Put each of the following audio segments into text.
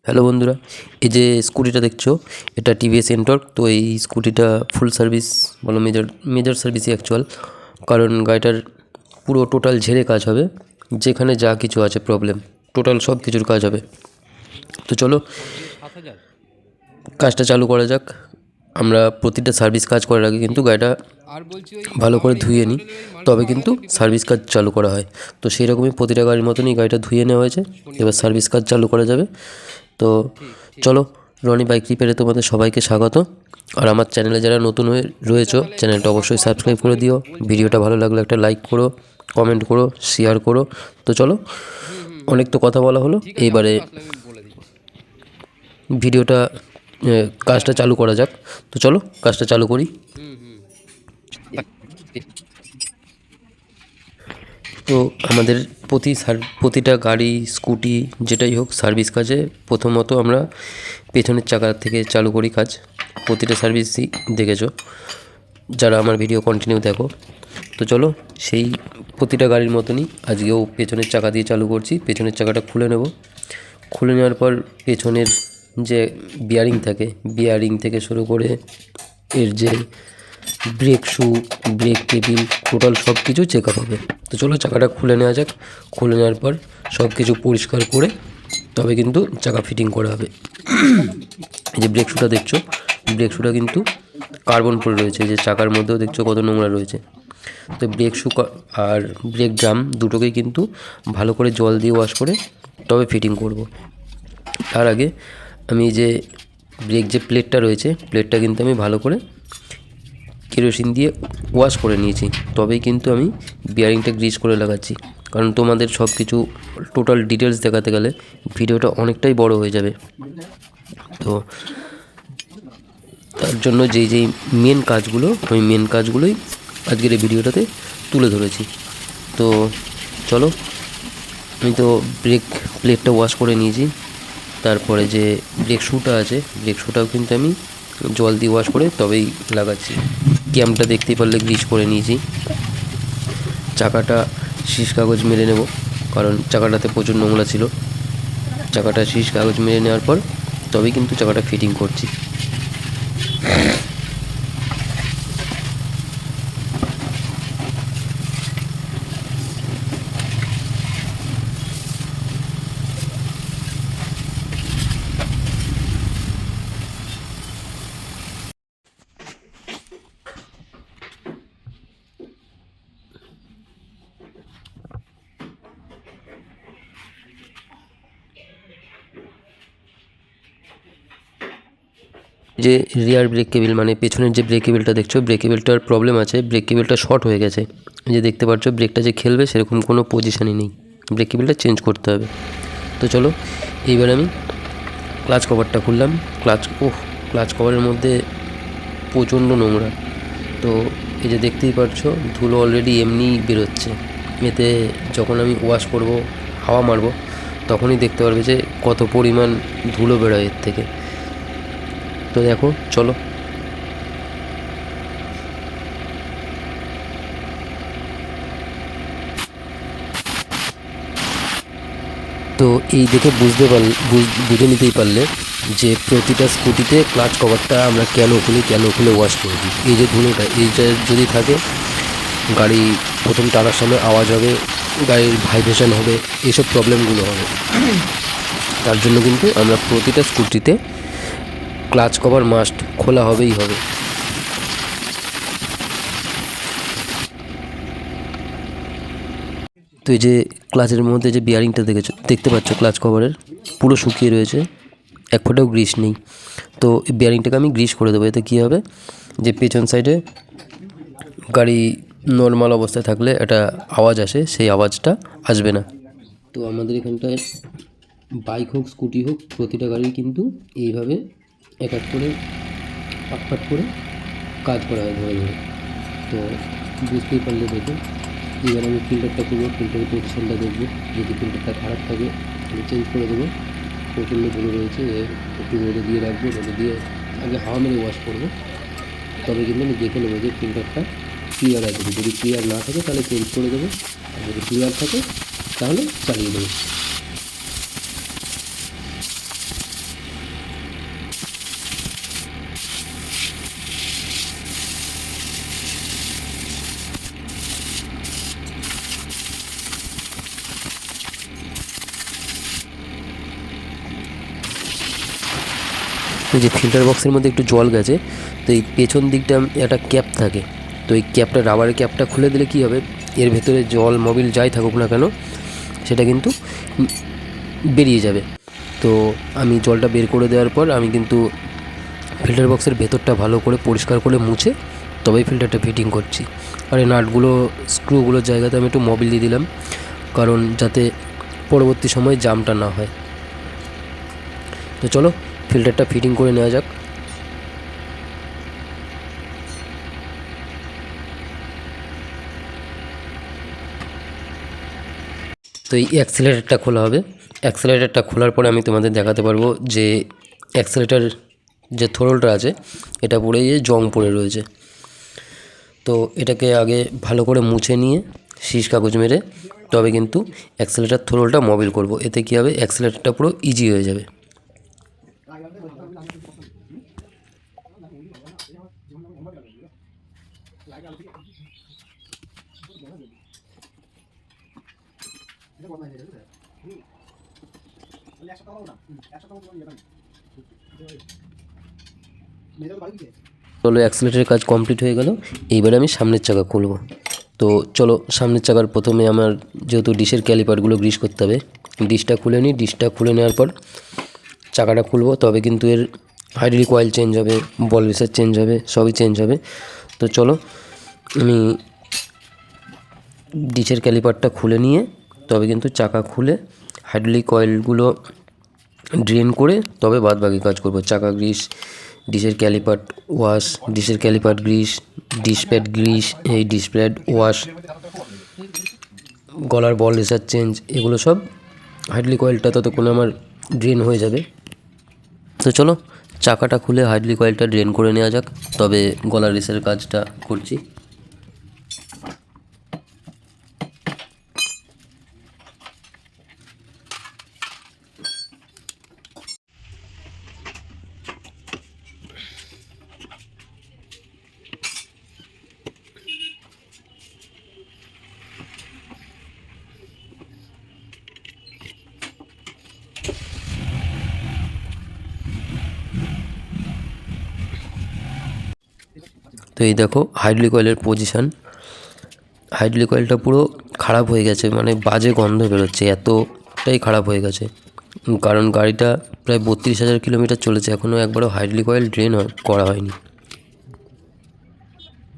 Hello বন্ধুরা, এই যে স্কুটিটা দেখছো এটা টিভিএস এন্টর্ক। তো এই স্কুটিটা ফুল সার্ভিস বলো, মেজর সার্ভিসই অ্যাকচুয়াল। কারণ গাড়িটার পুরো টোটাল ঝেড়ে কাজ হবে, যেখানে যা কিছু আছে প্রবলেম টোটাল সব কিছুর কাজ হবে। তো চলো কাজটা চালু করা যাক। আমরা প্রতিটা সার্ভিস কাজ করার আগে কিন্তু গাড়িটা ভালো করে ধুয়ে নিই, তবে কিন্তু সার্ভিস কাজ চালু করা হয়। তো সেই রকমই প্রতিটা গাড়ির মতনই গাড়িটা ধুয়ে নেওয়া হয়েছে, এবার সার্ভিস কাজ চালু করা যাবে। তো চলো, রনি বাইক রিপেয়ারে তোমাদের সবাইকে স্বাগত। আর আমার চ্যানেলে যারা নতুন হয়ে রয়েছো, চ্যানেলটা অবশ্যই সাবস্ক্রাইব করে দিও। ভিডিওটা ভালো লাগলে একটা লাইক করো, কমেন্ট করো, শেয়ার করো। তো চলো, অনেক তো কথা বলা হলো, এইবারে ভিডিওটা কাজটা চালু করা যাক। তো চলো কাজটা চালু করি। তো আমাদের প্রতিটা গাড়ি, স্কুটি, যেটাই হোক সার্ভিস কাজে প্রথমত আমরা পেছনের চাকা থেকে চালু করি কাজ। প্রতিটা সার্ভিসই দেখেছো যারা আমার ভিডিও কন্টিনিউ দেখো। তো চলো সেই প্রতিটা গাড়ির মতনই আজকেও পেছনের চাকা দিয়ে চালু করছি। পেছনের চাকাটা খুলে নেব। খুলে নেওয়ার পর পেছনের যে বিয়ারিং থাকে, বিয়ারিং থেকে শুরু করে এর যে brake shoe, brake table, total সব কিছু চেক আপ হবে। তো চলো চাকাটা খুলে নেওয়া যাক। খুলে নেওয়ার পর সব কিছু পরিষ্কার করে তবে কিন্তু চাকা ফিটিং করা হবে। এই যে ব্রেক শুটা দেখছো, ব্রেক শুটা কিন্তু কার্বন পরে রয়েছে। যে চাকার মধ্যেও দেখছো কত নোংরা রয়েছে। তো ব্রেক শু আর ব্রেক ড্রাম দুটোকেই কিন্তু ভালো করে জল দিয়ে ওয়াশ করে তবে ফিটিং করব। তার আগে আমি যে ব্রেক যে প্লেটটা রয়েছে, প্লেটটা কিন্তু আমি ভালো করে কেরোসিন দিয়ে ওয়াশ করে নিয়েছি, তবেই কিন্তু আমি বিয়ারিংটা গ্রিজ করে লাগাচ্ছি। কারণ তোমাদের সব কিছু টোটাল ডিটেলস দেখাতে গেলে ভিডিওটা অনেকটাই বড় হয়ে যাবে। তো তার জন্য যেই মেন কাজগুলো, ওই মেন কাজগুলোই আজকের এই ভিডিওটাতে তুলে ধরেছি। তো চলো, আমি তো ব্রেক প্লেটটা ওয়াশ করে নিয়েছি। তারপরে যে ব্রেক শুটা আছে, ব্রেক শুটাও কিন্তু আমি জল দিয়ে ওয়াশ করে তবেই লাগাচ্ছি। ক্যামটা দেখতেই পারলে গ্রিজ করে নিয়েছি। চাকাটা শীষ কাগজ মেরে নেব, কারণ চাকাটাতে প্রচুর নোংরা ছিল। চাকাটা শীষ কাগজ মেরে নেওয়ার পর তবেই কিন্তু চাকাটা ফিটিং করছি। যে রিয়ার ব্রেক কেবিল, মানে পেছনের যে ব্রেক কেবিলটা দেখছো, ব্রেক কেবিলটার প্রবলেম আছে। ব্রেক কেবিলটা শর্ট হয়ে গেছে। যে দেখতে পাচ্ছ ব্রেকটা যে খেলবে সেরকম কোনো পজিশানই নেই। ব্রেক কেবিলটা চেঞ্জ করতে হবে। তো চলো এইবার আমি ক্লাচ কভারটা খুললাম। ক্লাচ কভারের মধ্যে প্রচণ্ড নোংরা। তো এই যে দেখতেই পাচ্ছ ধুলো অলরেডি এমনি বেরোচ্ছে। এতে যখন আমি ওয়াশ করব, হাওয়া মারব, তখনই দেখতে পারবে যে কত পরিমাণ ধুলো বেরোয় এর থেকে। তো দেখো চলো। তো এই দেখে বুঝে নিতেই পারলে যে প্রতিটা স্কুটিতে ক্লাচ কভারটা আমরা কেন খুলে ওয়াশ করে দিই। এই যে ধুলোটা, এইটা যদি থাকে গাড়ি প্রথম টানার সময় আওয়াজ হবে, গাড়ির ভাইব্রেশন হবে, এইসব প্রবলেমগুলো হবে। তার জন্য কিন্তু আমরা প্রতিটা স্কুটিতে ক্লাচ কভার মাস্ট খোলা হবেই হবে। তো এই যে ক্লাচের মধ্যে যে বিয়ারিংটা দেখতে পাচ্ছ, ক্লাচ কভারের পুরো শুকিয়ে রয়েছে, এক ফোঁটাও গ্রিস নেই। তো এই বিয়ারিংটাকে আমি গ্রিস করে দেবো। এতে কী হবে, যে পেছন সাইডে গাড়ি নর্মাল অবস্থায় থাকলে একটা আওয়াজ আসে, সেই আওয়াজটা আসবে না। তো আমাদের এখানটায় বাইক হোক, স্কুটি হোক, প্রতিটা গাড়ি কিন্তু এইভাবে এক এক করে পাট করে কাজ করা হয় ধরে ধরে। তো বুঝতেই পারলে দেখে। এবার আমি ফিল্টারটা করবো, ফিল্টারের পজিশনটা দেখবো। যদি ফিল্টারটা খারাপ থাকে আমি চেঞ্জ করে দেবো। প্রচণ্ড ধুলো রয়েছে, একটু রোদে দিয়ে রাখবো। রোদে দিয়ে আগে হাওয়া মেরে ওয়াশ করবো, তবে কিন্তু আমি দেখে নেবো যে ফিল্টারটা ক্লিয়ার আছে। যদি ক্লিয়ার না থাকে তাহলে চেঞ্জ করে দেবো, আর যদি ক্লিয়ার থাকে তাহলে চালিয়ে দেবো। এই যে ফিল্টার বক্সের মধ্যে একটু জল গেছে, তো এই পেছন দিকটা একটা ক্যাপ থাকে, তো এই ক্যাপটা রাবারের ক্যাপটা খুলে দিলে কী হবে, এর ভেতরে জল মোবিল যাই থাকুক না কেন সেটা কিন্তু বেরিয়ে যাবে। তো আমি জলটা বের করে দেওয়ার পর আমি কিন্তু ফিল্টার বক্সের ভেতরটা ভালো করে পরিষ্কার করে মুছে তবেই ফিল্টারটা ফিটিং করছি। আর এই নাটগুলো স্ক্রুগুলোর জায়গাতে আমি একটু মোবিল দিয়ে দিলাম, কারণ যাতে পরবর্তী সময়ে জামটা না হয়। তো চলো ফিল্টারটা ফিটিং করে নেওয়া যাক। তো এই অ্যাক্সেলারেটরটা খোলা হবে। অ্যাক্সেলারেটরটা খোলার পরে আমি তোমাদের দেখাতে পারবো যে অ্যাক্সেলারেটর যে থ্রোটলটা আছে এটা পুরো জং পড়ে রয়েছে। তো এটাকে আগে ভালো করে মুছে নিয়ে শীষ কাগজ মেরে তবে কিন্তু অ্যাক্সেলারেটর থ্রোটলটা মোবিল করব। এতে কী হবে, অ্যাক্সেলারেটরটা পুরো ইজি হয়ে যাবে। চলো অ্যাক্সেলারেটরের কাজ কমপ্লিট হয়ে গেল, এইবারে আমি সামনের চাকা খুলব। তো চলো সামনের চাকার প্রথমে আমার যেহেতু ডিশের ক্যালিপারগুলো গ্রিস করতে হবে, ডিশটা খুলে নিই। ডিশটা খুলে নেওয়ার পর চাকাটা খুলব, তবে কিন্তু এর হাইড্রোলিক অয়েল চেঞ্জ হবে, বল বেসার চেঞ্জ হবে, সবই চেঞ্জ হবে। তো চলো আমি ডিশের ক্যালিপারটা খুলে নিয়ে তবে কিন্তু চাকা খুলে হাইড্রোলিক অয়েলগুলো ড্রেন করে তবে বাদ বাকি কাজ করব। চাকা গ্রিস, ডিশের ক্যালিপার ওয়াশ, ডিশের caliper grease, disc pad grease, এই ডিশ প্যাড ওয়াশ, গলার বল রেসার চেঞ্জ, এগুলো সব হাইড্রোলিক অয়েলটা ততক্ষণে আমার ড্রেন হয়ে যাবে। তো চলো চাকাটা খুলে হাইড্রোলিক অয়েলটা ড্রেন করে নেওয়া যাক, তবে গলার রেসের কাজটা করছি। তো এই দেখো হাইড্রোলিক অয়েলের পজিশান, হাইড্রোলিক অয়েলটা পুরো খারাপ হয়ে গেছে, মানে বাজে গন্ধ বেরোচ্ছে, এতটাই খারাপ হয়ে গেছে। কারণ গাড়িটা প্রায় 32,000 কিলোমিটার চলেছে, এখনও একবারও হাইড্রোলিক অয়েল ড্রেন করা হয়নি।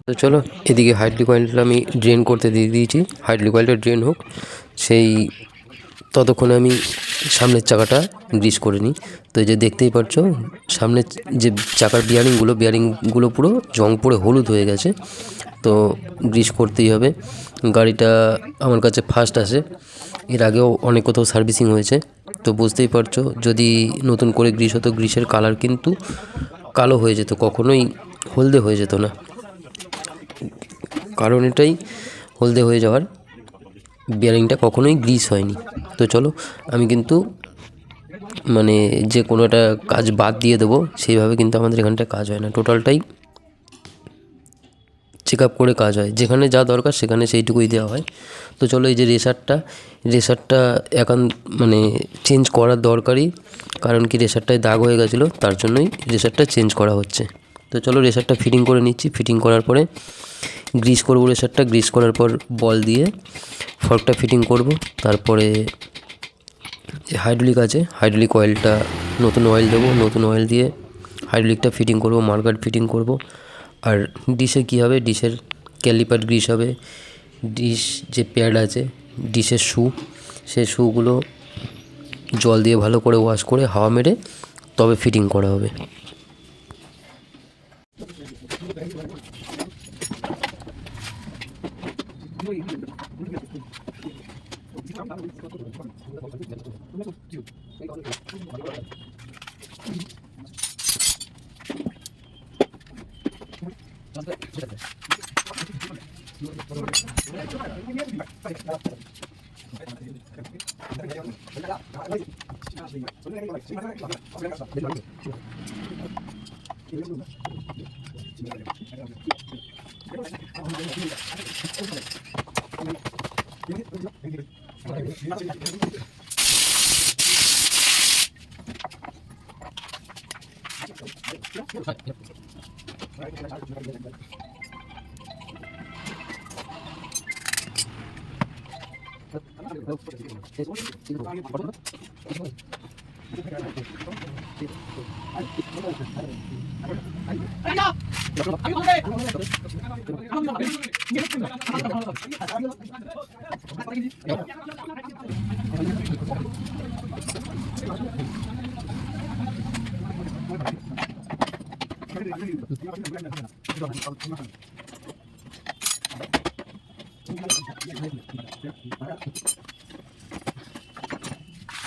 তো চলো এদিকে হাইড্রোলিক অয়েলটা আমি ড্রেন করতে দিয়ে দিয়েছি, হাইড্রোলিক অয়েলটা ড্রেন হোক, সেই ততক্ষণে আমি সামনের চাকাটা গ্রিস করে নিই। তো এই যে দেখতেই পাচ্ছ সামনের যে চাকার বিয়ারিংগুলো পুরো জং পড়ে হলুদ হয়ে গেছে, তো গ্রিস করতেই হবে। গাড়িটা আমার কাছে ফার্স্ট আসে, এর আগেও অনেক কোথাও সার্ভিসিং হয়েছে, তো বুঝতেই পারছো যদি নতুন করে গ্রিস হতো গ্রিসের কালার কিন্তু কালো হয়ে যেত, কখনোই হলদে হয়ে যেত না। কারণ এটাই হলদে হয়ে যাওয়ার, বিয়ারিংটা কখনোই গ্রিস হয়নি। তো চলো আমি কিন্তু মানে যে কোনো একটা কাজ বাদ দিয়ে দেবো সেইভাবে কিন্তু আমাদের এখানটায় কাজ হয় না, টোটালটাই চেক আপ করে কাজ হয়, যেখানে যা দরকার সেখানে সেইটুকুই দেওয়া হয়। তো চলো এই যে রেসারটা এখন মানে চেঞ্জ করার দরকারই, কারণ কি রেসারটায় দাগ হয়ে গেছিলো, তার জন্যই রেসারটা চেঞ্জ করা হচ্ছে। তো চলো রেসারটা ফিটিং করে নিচ্ছি। ফিটিং করার পরে গ্রিস করবো রেসারটা, গ্রিস করার পর বল দিয়ে ফর্কটা ফিটিং করব। তারপরে যে হাইড্রোলিক আছে হাইড্রোলিক অয়েলটা নতুন অয়েল দেবো, নতুন অয়েল দিয়ে হাইড্রোলিকটা ফিটিং করব, মার্কার ফিটিং করব। আর ডিশে কী হবে, ডিশের ক্যালিপার গ্রিস হবে, ডিশ যে প্যাড আছে ডিশের সেই শুগুলো জল দিয়ে ভালো করে ওয়াশ করে হাওয়া মেরে তবে ফিটিং করা হবে।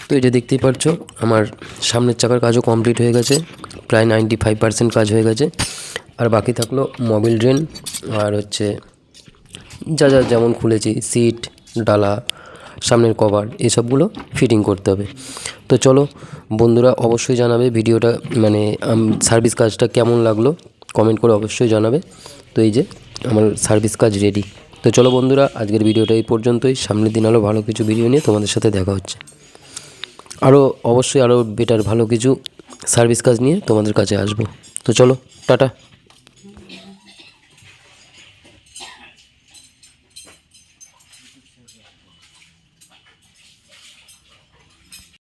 তো এই যে দেখতেই পারছো আমার সামনের চাকার কাজও কমপ্লিট হয়ে গেছে, প্রায় 95% কাজ হয়ে গেছে। আর বাকি থাকলো মোবিল ড্রেন আর হচ্ছে যা যা যেমন খুলেছি সিট, ডালা, সামনের কভার, এসবগুলো ফিটিং করতে হবে। তো চলো বন্ধুরা, অবশ্যই জানাবে ভিডিওটা মানে সার্ভিস কাজটা কেমন লাগলো, কমেন্ট করে অবশ্যই জানাবে। তো এই যে আমার সার্ভিস কাজ রেডি। তো চলো বন্ধুরা, আজকের ভিডিওটা এই পর্যন্তই। সামনের দিন আরও ভালো কিছু ভিডিও নিয়ে তোমাদের সাথে দেখা হচ্ছে। অবশ্যই আরও বেটার ভালো কিছু সার্ভিস কাজ নিয়ে তোমাদের কাছে আসবো। তো চলো, টাটা।